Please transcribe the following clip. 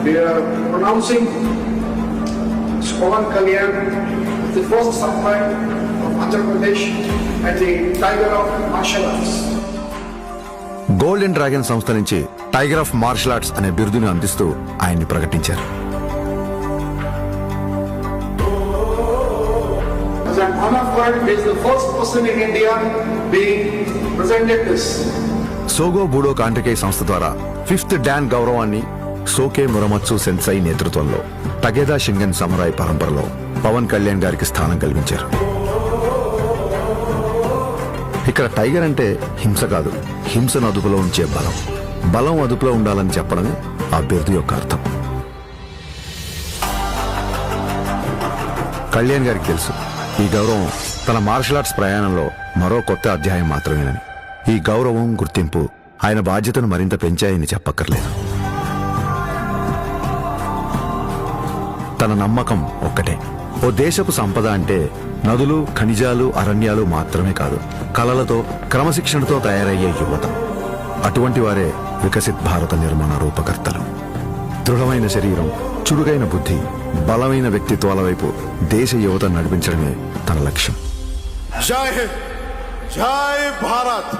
We are pronouncing Pawan Kalyan, the first samurai of Andhra Pradesh and the Tiger of Martial Arts. Golden dragon సంస్థ నుంచి tiger of martial arts అనే బిరుదుని అందిస్తూ ఆయన్ని ప్రకటించారు. As an honor for it, he is the first person in India being presented this. సోగో బూడో కాంటకే సంస్థ ద్వారా 5th don గౌరవాన్ని సోకే మురమత్సు సెన్సై నేతృత్వంలో టగేదా షింగన్ సమురాయ్ పరంపరలో పవన్ కళ్యాణ్ గారికి స్థానం కల్పించారు. ఇక్కడ టైగర్ అంటే హింస కాదు, హింసను అదుపులో ఉంచే బలం. బలం అదుపులో ఉండాలని చెప్పడమే ఆ బిరుదు యొక్క అర్థం. కళ్యాణ్ గారికి తెలుసు ఈ గౌరవం తన మార్షల్ ఆర్ట్స్ ప్రయాణంలో మరో కొత్త అధ్యాయం మాత్రమేనని. ఈ గౌరవం, గుర్తింపు ఆయన బాధ్యతను మరింత పెంచాయని చెప్పక్కర్లేదు. తన నమ్మకం ఒక్కటే, ఓ దేశపు సంపద అంటే నదులు, ఖనిజాలు, అరణ్యాలు మాత్రమే కాదు, కళలతో, క్రమశిక్షణతో తయారయ్యే యువత. అటువంటి వారే వికసిత్ భారత నిర్మాణ రూపకర్తలు. దృఢమైన శరీరం, చురుగైన బుద్ధి, బలమైన వ్యక్తిత్వాల వైపు దేశ యువత నడిపించడమే తన లక్ష్యం. జై హింద్, జై భారత్.